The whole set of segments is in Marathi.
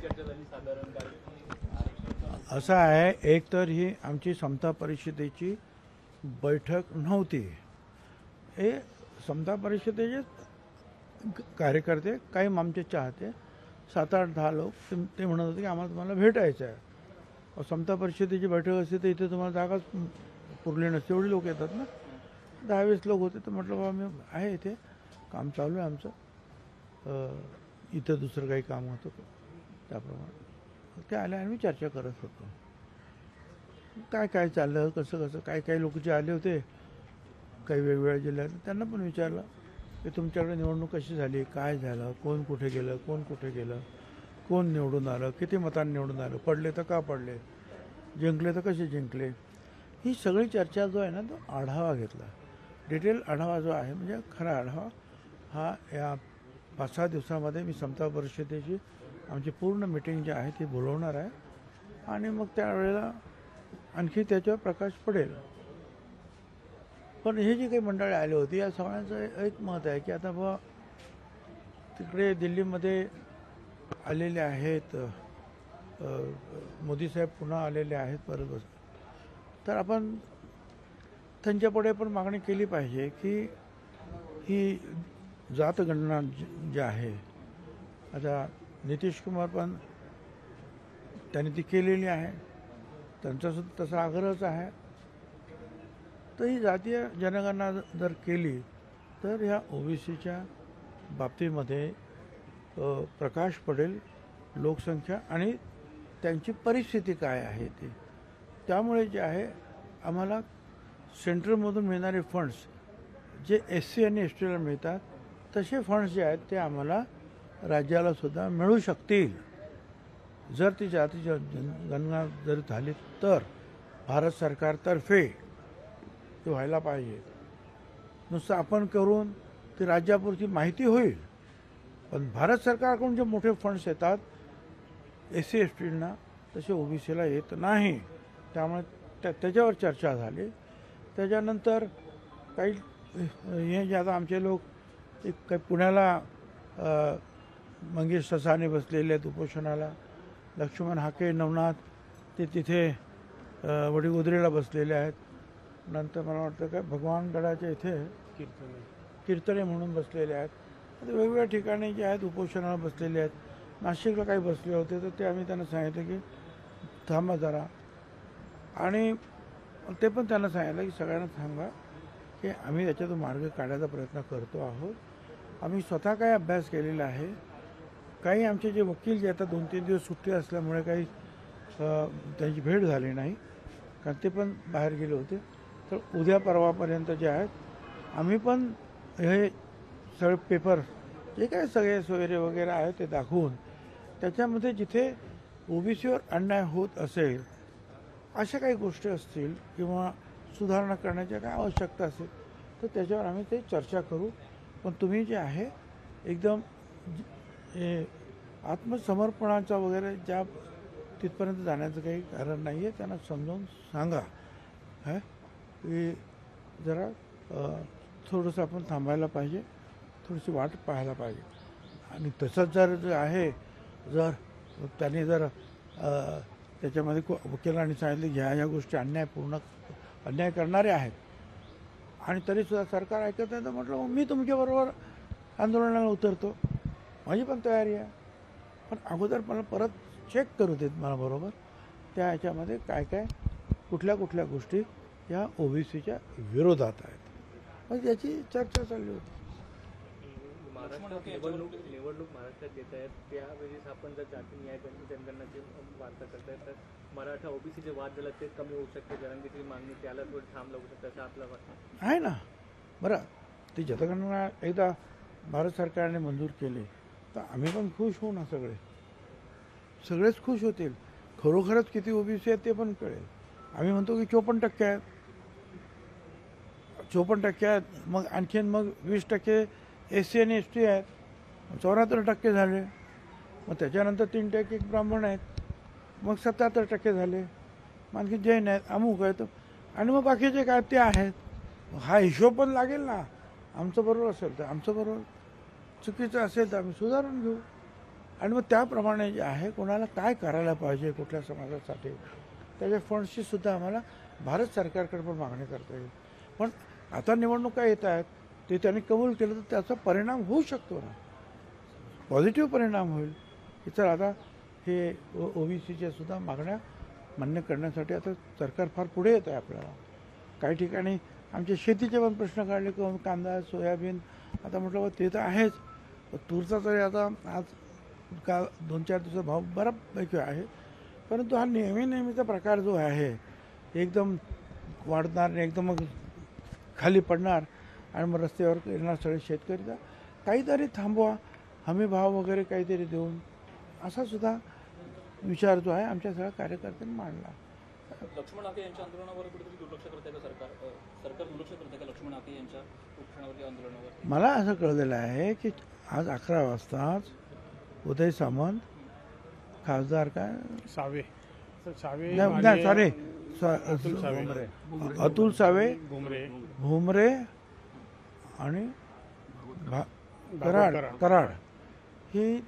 चर्चा झाली साधारण असं आहे, एक तर ही आमची समता परिषदेची बैठक नव्हती. हे समता परिषदेचे कार्यकर्ते, काही आमचे चाहते 7-8-10 लोक ते म्हणत होते की आम्हाला तुम्हाला भेटायचं आहे. समता परिषदेची बैठक असते तर इथे तुम्हाला जागाच पुरली नसते, एवढी लोक येतात ना. 10-20 लोक होते. तर म्हटलं बाबा मी आहे, इथे काम चालू आहे आमचं, इथं दुसरं काही काम होतं त्याप्रमाणे ते आले आणि मी चर्चा करत होतो. काय काय चाललं, कसं कसं, काही लोक जे आले होते काही वेगवेगळ्या जिल्ह्यात, त्यांना पण विचारलं की तुमच्याकडे निवडणूक कशी झाली, काय झालं, कोण कुठे गेलं, कोण निवडून आलं, किती मतांनी निवडून आलं, पडले तर का पडले, जिंकले तर कसे जिंकले. ही सगळी चर्चा जो आहे ना, तो आढावा घेतला. डिटेल आढावा जो आहे, म्हणजे खरा आढावा हा या 5-6 दिवसामध्ये मी समता परिषदेची आमची पूर्ण मिटिंग जी आहे ती बोलवणार आहे आणि मग त्यावेळेला आणखी त्याच्यावर प्रकाश पडेल. पण हे जी काही मंडळी आली होती या सगळ्यांचं एक मत आहे की आता बाबा तिकडे दिल्लीमध्ये आलेले आहेत, मोदी साहेब पुन्हा आलेले आहेत परत, तर आपण त्यांच्यापुढे पण मागणी केली पाहिजे की ही जातगणना जी आहे, आता नितीश कुमार पण त्यांनी ती केलेली आहे, त्यांचासुद्धा तसा आग्रहच आहे. तर ही जातीय जनगणना जर केली तर ह्या ओबीसीच्या बाबतीमध्ये प्रकाश पडेल, लोकसंख्या आणि त्यांची परिस्थिती काय आहे ती. त्यामुळे जे आहे आम्हाला सेंट्रलमधून मिळणारे फंड्स जे SC आणि STला मिळतात तसे फंड्स जे आहेत ते आम्हाला राज्याला सुद्धा मिळू शकतील जर ती जाती गणना जर झाली तर भारत सरकारतर्फे ते व्हायला पाहिजे. नुसतं आपण करून ती राज्यापुरती माहिती होईल, पण भारत सरकारकडून जे मोठे फंड्स येतात SC STना तसे ओबीसीला येत नाही. त्यामुळे त्याच्यावर चर्चा झाली. त्याच्यानंतर काही हे जे आता आमचे लोक काही पुण्याला मंगेश ससाने बसलेले आहेत उपोषणाला, लक्ष्मण हाके, नवनाथ ते तिथे वडीगोद्रीला बसलेले आहेत. नंतर मला वाटतं काय भगवानगडाच्या इथे कीर्तने म्हणून बसलेले आहेत. वेगवेगळ्या ठिकाणी जे आहेत उपोषणाला बसलेले आहेत. नाशिकला काही बसले होते तर ते आम्ही त्यांना सांगितलं की थांबा जरा, आणि ते पण त्यांना सांगितलं की सगळ्यांना सांगा की आम्ही त्याच्यातून मार्ग काढायचा प्रयत्न करतो आहोत. आम्ही स्वतः काही अभ्यास केलेला आहे. काही आमचे जे वकील जे आता 2-3 दिवस सुट्टी असल्यामुळे काही त्यांची भेट झाली नाही, कारण ते पण बाहेर गेले होते. तर उद्या परवापर्यंत जे आहेत आम्ही पण हे सगळे पेपर जे काय सगळे सोयरे वगैरे आहेत ते दाखवून त्याच्यामध्ये जिथे ओबीसीवर अन्याय होत असेल अशा काही गोष्टी असतील किंवा सुधारणा करण्याच्या काय आवश्यकता असेल तर त्याच्यावर आम्ही ते चर्चा करू. पण तुम्ही जे आहे एकदम आत्मसमर्पणाचा वगैरे ज्या तिथपर्यंत जाण्याचं काही कारण नाही आहे. त्यांना समजावून सांगा की जरा थोडंसं आपण थांबायला पाहिजे, थोडीशी वाट पाहायला पाहिजे. आणि तसंच जर आहे, जर त्यांनी जर त्याच्यामध्ये वकिलांनी सांगितले ह्या गोष्टी अन्याय करणारे आहेत आणि तरीसुद्धा सरकार ऐकत नाही, तर म्हटलं मी तुमच्याबरोबर आंदोलनाला उतरतो, माझी पण तयारी आहे. पण अगोदर मला परत चेक करू देत मला बरोबर त्या ह्याच्यामध्ये काय कुठल्या गोष्टी या ओबीसीच्या विरोधात आहेत. मग याची चर्चा चालली होती. निवडणूक महाराष्ट्रात येत आहेत, त्यावेळेस आपण जर जाती न्याय जनगणनाची वार्ता करतायत तर मराठा ओबीसीचे वाद झाला ते कमी होऊ शकते, जरांगीची मागणी त्याला थोडी थांब लागू शकते असं आपलं वाटतं आहे ना. बरं, ती जनगणना एकदा भारत सरकारने मंजूर केली तर आम्ही पण खुश होऊ ना, सगळेच खुश होतील. खरोखरच किती ओबीसी आहेत ते पण कळेल. आम्ही म्हणतो की 54% आहेत, 54% आहेत, मग आणखीन मग 20% SC आणि ST आहेत, 74% झाले. मग त्याच्यानंतर 3% ब्राह्मण आहेत, मग 77% झाले. मग आणखी जैन आहेत, अमुक आहेत, आणि मग बाकीचे काय ते आहेत. हा हिशोब पण लागेल ना. आमचं बरोबर असेल तर आमचं बरोबर, चुकीचं असेल तर आम्ही सुधारून घेऊ. आणि मग त्याप्रमाणे जे आहे कोणाला काय करायला पाहिजे कुठल्या समाजासाठी त्याच्या फंड्सची सुद्धा आम्हाला भारत सरकारकडे पण मागणी करता येईल. पण आता निवडणुका येत आहेत ते त्यांनी कबूल केलं तर त्याचा परिणाम होऊ शकतो ना, पॉझिटिव्ह परिणाम होईल की चल आता हे ओबीसीच्या सुद्धा मागण्या मान्य करण्यासाठी आता सरकार फार पुढे येत आहे. आपल्याला काही ठिकाणी आमचे शेतीचे पण प्रश्न काढले किंवा कांदा सोयाबीन आता म्हटलं ते तर आहेच, तूरचा तरी आता आज का 2-4 दिवसात भाव बऱ्यापैकी आहे, परंतु हा नेहमीचा प्रकार जो आहे एकदम वाढणार आणि एकदम खाली पडणार आणि मग रस्त्यावर येणार सगळे शेतकरी तर काहीतरी थांबवा, हमी भाव वगैरे काहीतरी देऊन असा सुद्धा विचार जो आहे आमच्या सगळ्या कार्यकर्त्यांनी मांडला. लक्ष्मण हाके यांच्या आंदोलनावर कुठेतरी दुर्लक्ष करते का सरकार दुर्लक्ष करते का लक्ष्मण हाके यांच्या उपोषणावरती आंदोलनावर? मला असं कळलेलं आहे की आज 11 वाजताच उदय सामंत खासदार काय सावे नाही सॉरी अतुल सावे भुमरे आणि कराड ही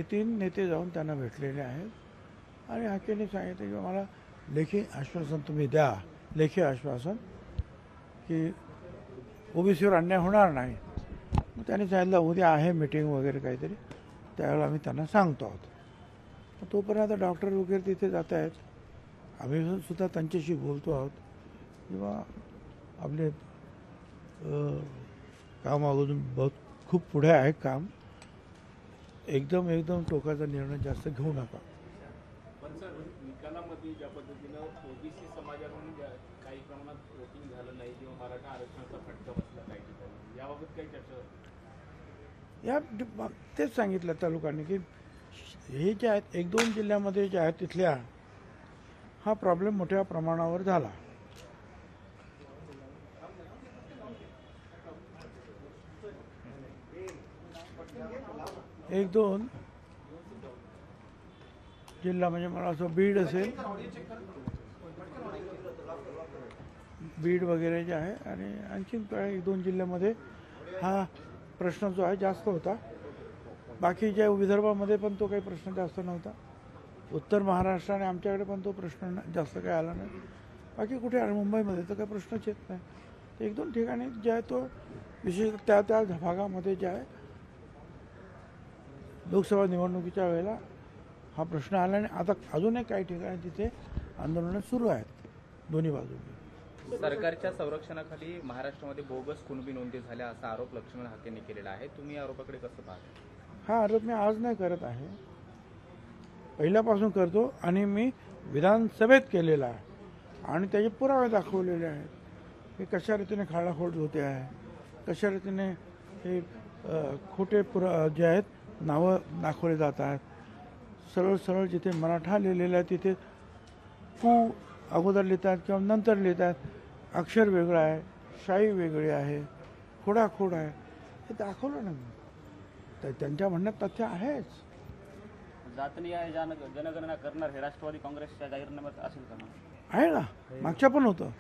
3 नेते जाऊन त्यांना भेटलेले आहेत आणि हाकेने सांगितलं की मला लेखी आश्वासन तुम्ही द्या, लेखी आश्वासन की ओबीसीवर अन्याय होणार नाही. मग त्यांनी सांगितलं उद्या आहे मीटिंग वगैरे काहीतरी त्यावेळेला आम्ही त्यांना सांगतो आहोत. तोपर्यंत डॉक्टर वगैरे तिथे जात आहेत, आम्ही सुद्धा त्यांच्याशी बोलतो आहोत किंवा आपले काम अगोदर खूप पुढे आहे काम, एकदम टोकाचा निर्णय जास्त घेऊ नका. पण सर निकालामध्ये ज्या पद्धतीनं ओबीसी समाजाकडून काही प्रमाणात वोटिंग झालं नाही किंवा मराठा आरक्षणाचा फटका बसला काही ठिकाणी, याबाबत काही चर्चा या तेच सांगितलं त्या लोकांनी की हे जे आहेत 1-2 जिल्ह्यामध्ये जे आहेत तिथल्या हा प्रॉब्लेम मोठ्या प्रमाणावर झाला. एक दोन जिल्हा म्हणजे मला असं बीड असेल, बीड वगैरे जे आहे आणि आणखीन काय 1-2 जिल्ह्यामध्ये हा प्रश्न जो आहे जास्त होता. बाकी ज्या विदर्भामध्ये पण तो काही प्रश्न जास्त नव्हता. उत्तर महाराष्ट्र आणि आमच्याकडे पण तो प्रश्न जास्त काही आला नाही. बाकी कुठे आणि मुंबईमध्ये तर काही प्रश्नच येत नाही. 1-2 ठिकाणी जे आहे तो विशेष त्या भागामध्ये जे आहे लोकसभा निवडणुकीच्या वेळेला हा प्रश्न आला आणि आता अजूनही काही ठिकाणी तिथे आंदोलनं सुरू आहेत दोन्ही बाजूंनी. सरकारच्या संरक्षणाखाली महाराष्ट्रामध्ये बोगस कुणबी नोंदी झाल्या असा आरोप लक्ष्मण हाकेंनी केलेला आहे. तुम्ही या आरोपाकडे कसं पाहता? हा आरोप मी आज नाही करत आहे, पहिल्यापासून करतो आणि मी विधानसभेत केलेला आहे आणि त्याचे पुरावे दाखवलेले आहेत की कशा रीतीने खाडाखोड होते आहे, कशा रीतीने हे खोटे जे आहेत नावं दाखवले जात आहेत. सरळ जिथे मराठा लिहिलेलं आहे तिथे कू अगोदर लिहितात किंवा नंतर लिहितात, अक्षर वेगळं आहे, शाई वेगळी आहे, खोडाखोड आहे, हे दाखवलं ना मी. तर त्यांच्या म्हणण्यात तथ्य आहेच. जातनीय जनगणना करणार हे राष्ट्रवादी काँग्रेसच्या जाहीरनाम्यात असेल का? आहे ना, मागच्या पण होतं.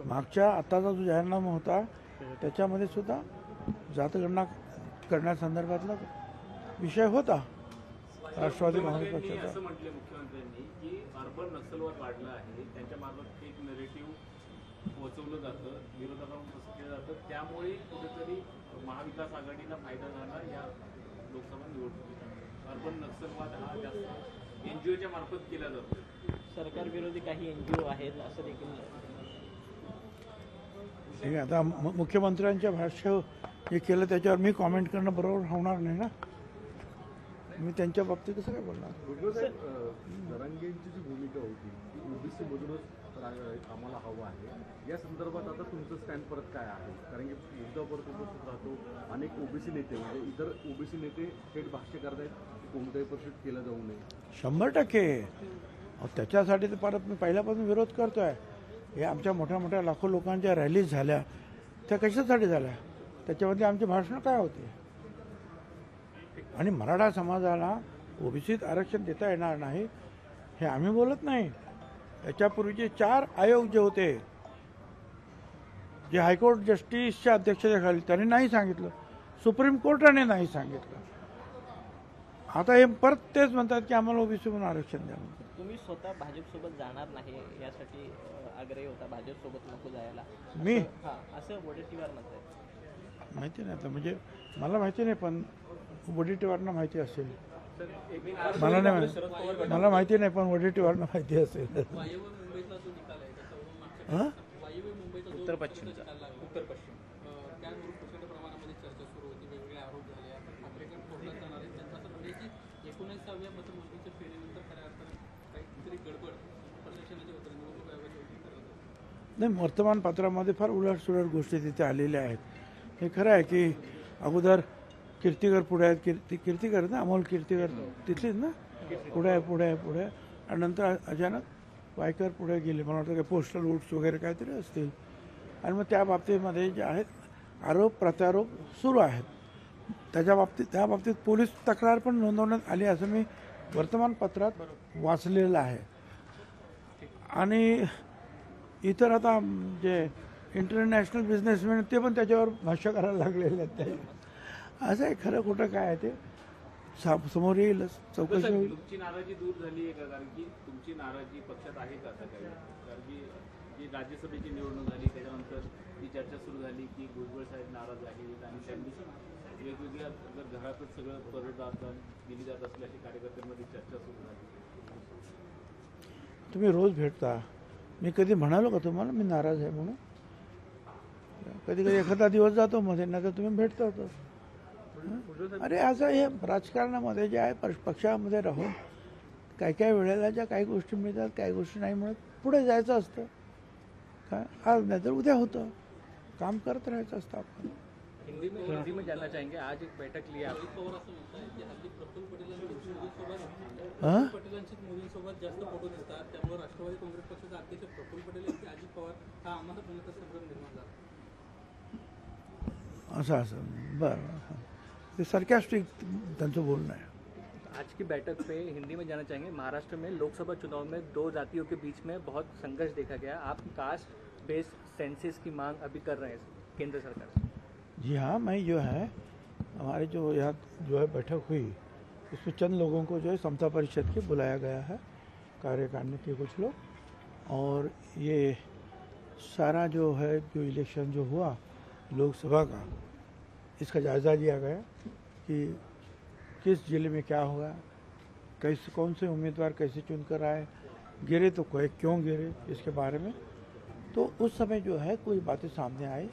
मागच्या आताचा जो जाहीरनामा होता त्याच्यामध्ये सुद्धा जातगणना करण्यासंदर्भातला विषय होता राष्ट्रवादी काँग्रेस पक्षाचा. असं म्हटले मुख्यमंत्र्यांनी की अर्बन नक्षलवाद वाढला आहे, त्यांच्या मार्फत एक नरेटिव्ह पोहोचवलं जातं, विरोधकांना असं केलं जातं, त्यामुळे कुठेतरी महाविकास आघाडीला फायदा झाला या लोकसभा निवडणुकीचा. अर्बन नक्षलवाद हा जास्त एनजीओच्या मार्फत केला जातो. सरकार विरोधी काही एनजीओ आहेत असं देखील. ठीक आहे, आता मुख्यमंत्र्यांच्या भाष्य हे केलं त्याच्यावर मी कॉमेंट करणं बरोबर होणार नाही ना. मी त्यांच्या बाबतीत कसं काय बोलणार. जरांगेंची जी भूमिका होती ती ओबीसी मधूनच आम्हाला हवं आहे, या संदर्भात आता तुमचं स्टँड परत काय आहे? कारण की मुद्दा परत उपस्थित राहतो, अनेक ओबीसी नेते म्हणजे इतर ओबीसी नेते थेट भाष्य करतायत की कोणत्याही परिस्थितीत केलं जाऊ नये. 100% त्याच्यासाठी तर परत मी पहिल्यापासून विरोध करतो आहे. हे आमच्या मोठ्या लाखो लोकांच्या रॅलीज झाल्या त्या कशासाठी झाल्या, त्याच्यामध्ये आमची भाषणं काय होती. आणि मराठा समाजाला ओबीसीत आरक्षण देता येणार नाही हे आम्ही बोलत नाही. याच्यापूर्वीचे 4 आयोग जे होते, जे हायकोर्ट जस्टिसच्या अध्यक्षतेखाली, त्यांनी नाही सांगितलं, सुप्रीम कोर्टाने नाही सांगितलं आता हे परत तेच म्हणतात की आम्हाला ओबीसी म्हणून आरक्षण द्या म्हणून. तुम्ही स्वतः भाजपसोबत जाणार नाही यासाठी आग्रही होता भाजपसोबत नको जायला मी हा असं वडेट्टीवार म्हणतात. माहिती नाही आता, म्हणजे मला माहिती नाही, पण वडेट्टीवारांना माहिती असेल. मला नाही माहिती, मला माहिती नाही, पण वडेट्टीवारांना माहिती असेल. वायव्य मुंबईचा जो निकाल आहे त्याच्यावरून मागच्या हां वायव्य मुंबईचा जो उत्तर पश्चिमचा. निकाल लागला, उत्तर पश्चिम त्यावरून प्रचंड प्रमाणामध्ये चर्चा सुरू होती, वेगवेगळे आरोप झाले. आपण ठाकरेंकडे कोर्टात जाणार आहे. त्यांचं असं म्हणजे की 19व्या मतमोजणीच्या फेरीनंतर खऱ्या अर्थानं काहीतरी गडबड प्रशासनाच्या वतीने निवडणूक आयोगाच्या वतीने करत होतं. नाही, वर्तमानपत्रामध्ये फार उलटसुलट गोष्टी तिथे आलेल्या आहेत. हे खरं आहे की अगोदर कीर्तिकर पुढे आहेत, कीर्तिकर ना, अमोल कीर्तिकर तिथलीच ना, पुढे आहे आणि नंतर अचानक वायकर पुढे गेले. मला वाटतं की पोस्टल वोट्स वगैरे काहीतरी असतील, आणि मग त्या बाबतीमध्ये जे आहेत आरोप प्रत्यारोप सुरू आहेत. त्या बाबतीत पोलीस तक्रार पण नोंदवण्यात आली असं मी वर्तमानपत्रात वाचलेलं आहे. आणि इतर आता जे इंटरनॅशनल बिझनेसमॅन ते पण त्याच्यावर भाष्य करायला लागलेले आहेत. ते असं आहे, खरं खोटं काय आहे ते समोर येईलच, चौकशी होईल. तुमची नाराजी दूर झाली आहे का? कारण की तुमची नाराजी पक्षात आहे का आता काही? कारण की जी राज्यसभेची निवडणूक झाली त्याच्यानंतर ती चर्चा सुरू झाली की भुजबळ साहेब नाराज आहेत आणि त्यांनी वेगवेगळ्या घरातच सगळं परदान दिली जात असल्याची कार्यकर्त्यांमध्ये चर्चा सुरू झाली. तुम्ही रोज भेटता, मी कधी म्हणालो का तुम्हाला मी नाराज आहे म्हणून? कधी कधी एखादा दिवस जातो मध्ये, नाही तर तुम्ही भेटता होतो. अरे असं हे राजकारणामध्ये जे आहे पक्षामध्ये राहून काही वेळेला ज्या काही गोष्टी मिळतात, काही गोष्टी नाही मिळत, पुढे जायचं असतं. काय आज नाही तर उद्या होतं, काम करत राहायचं असतं आपण. हिंदी में जानना चाहेंगे, आज एक बैठक ली आप. पवार असं म्हणतात की हल्ली प्रफुल्ल पटेलांसोबत हां मोदींसोबत जास्त फोटो दिसतात. त्यामुळे राष्ट्रवादी काँग्रेस पक्षाचे अध्यक्ष प्रफुल्ल पटेल यांचे अजित पवार हा आम्हाला कोणाचा संभ्रम निर्माण झाला. असं बरं, ते सरकॅस्टिक त्यांचं बोलणं आहे. आज की बैठक पे हिंदी में जानना चाहेंगे, महाराष्ट्र में लोकसभा चुनाव में दो जातियों के बीच में बहुत संघर्ष देखा गया. आप कास्ट बेस्ड सेंसस की मांग अभी कर रहे हैं केंद्र सरकार से. जी हाँ, मैं जो है हमारे जो यहाँ जो है बैठक हुई उसमें चंद लोगों को जो है समता परिषद के बुलाया गया है, कार्यकारिणी के कुछ लोग, और ये सारा जो है जो इलेक्शन जो हुआ लोकसभा का, इसका जायज़ा लिया गया कि किस जिले में क्या होगा, कैसे कौन से उम्मीदवार कैसे चुनकर आए, गिरे तो कोई क्यों गिरे, इसके बारे में. तो उस समय जो है कुछ बातें सामने आई,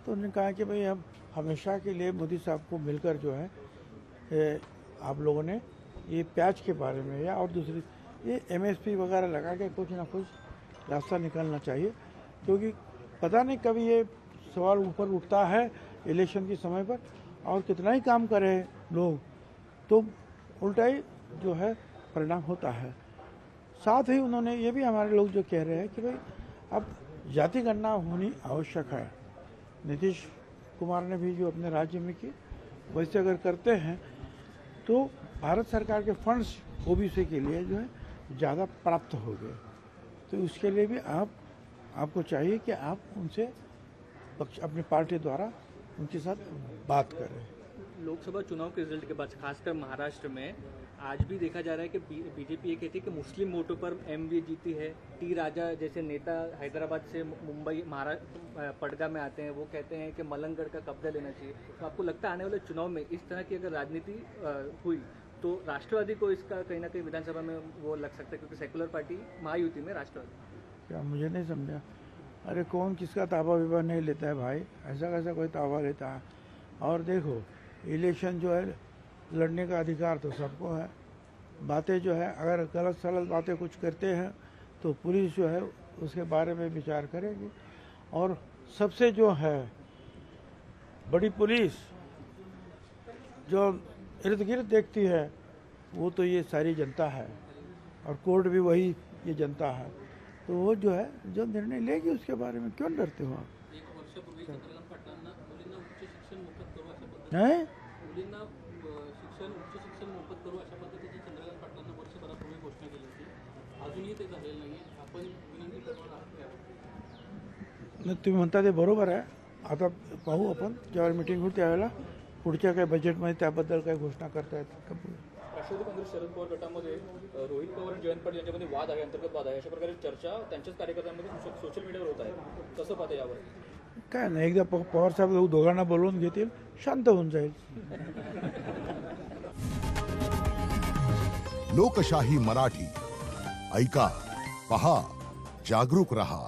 तो उन्होंने कहा कि भाई हम हमेशा के लिए मोदी साहब को मिलकर जो है आप लोगों ने ये प्याज के बारे में या और दूसरी ये MSP वगैरह लगा के कुछ ना कुछ रास्ता निकालना चाहिए, क्योंकि पता नहीं कभी ये सवाल ऊपर उठता है इलेक्शन के समय पर, और कितना ही काम करें लोग तो उल्टा ही जो है परिणाम होता है. साथ ही उन्होंने ये भी हमारे लोग जो कह रहे हैं कि भाई अब जाति गणना होनी आवश्यक है. नीतीश कुमार ने भी जो अपने राज्य में की, वैसे अगर करते हैं तो भारत सरकार के फंड्स ओबीसी के लिए जो है ज़्यादा प्राप्त हो गए. तो उसके लिए भी आपको चाहिए कि आप उनसे अपनी पार्टी द्वारा उनके साथ बात करें. लोकसभा चुनाव के रिजल्ट के बाद खासकर महाराष्ट्र में आज भी देखा जा रहा है कि बीजेपी ये कहती है कि मुस्लिम वोटों पर MV जीती है. टी राजा जैसे नेता हैदराबाद से मुंबई महाराष्ट्र पटगा में आते हैं, वो कहते हैं कि मलंगगढ़ का कब्जा लेना चाहिए. तो आपको लगता है आने वाले चुनाव में इस तरह की अगर राजनीति हुई तो राष्ट्रवादी को इसका कहीं ना कहीं विधानसभा में वो लग सकता है, क्योंकि सेकुलर पार्टी महायुति में राष्ट्रवादी. क्या मुझे नहीं समझा? अरे कौन किसका ताबा विबा नहीं लेता है भाई, ऐसा कैसा कोई ताबा लेता है? और देखो इलेक्शन जो है लड़ने का अधिकार तो सबको है. बातें जो है अगर गलत सलत बातें कुछ करते हैं तो पुलिस जो है उसके बारे में विचार करेगी, और सबसे जो है बड़ी पुलिस जो इर्द गिर्द देखती है वो तो ये सारी जनता है, और कोर्ट भी वही ये जनता है. तो वो जो है जो निर्णय लेगी उसके बारे में क्यों डरते हो आप? एक वर्षापूर्वी चंद्रकांत पाटलांना मुलींना उच्च शिक्षण मोफत करू अशा पद्धतीने हैं? मुलींना उच्च शिक्षण मोफत करू अशा पद्धतीची चंद्रकांत पाटलांना वर्षभरापूर्वी घोषणा केली होती. अजूनही ते झालेलं नाही. आपण विनंती करणार आहात का? नाही, तुम्ही म्हणता ते बरोबर आहे. आता पाहू आपण ज्यावेळी मीटिंग होईल त्यावेळेला पुढच्या काही बजेटमध्ये त्याबद्दल काही घोषणा करता येतात का? राष्ट्रवादी काँग्रेस शरद पवार गटामध्ये रोहित पवार आणि जयंत पाटील यांच्यामध्ये वाद आहे, अंतर्गत वाद आहे, अशा प्रकारे चर्चा त्यांच्याच कार्यकर्त्यांमध्ये सोशल मीडियावर होत आहे. कसं पाहता यावर? काय नाही, एकदा पवार साहेब दोघांना बोलवून घेतील, शांत होऊन जाईल. लोकशाही मराठी ऐका, पहा, जागरूक रहा.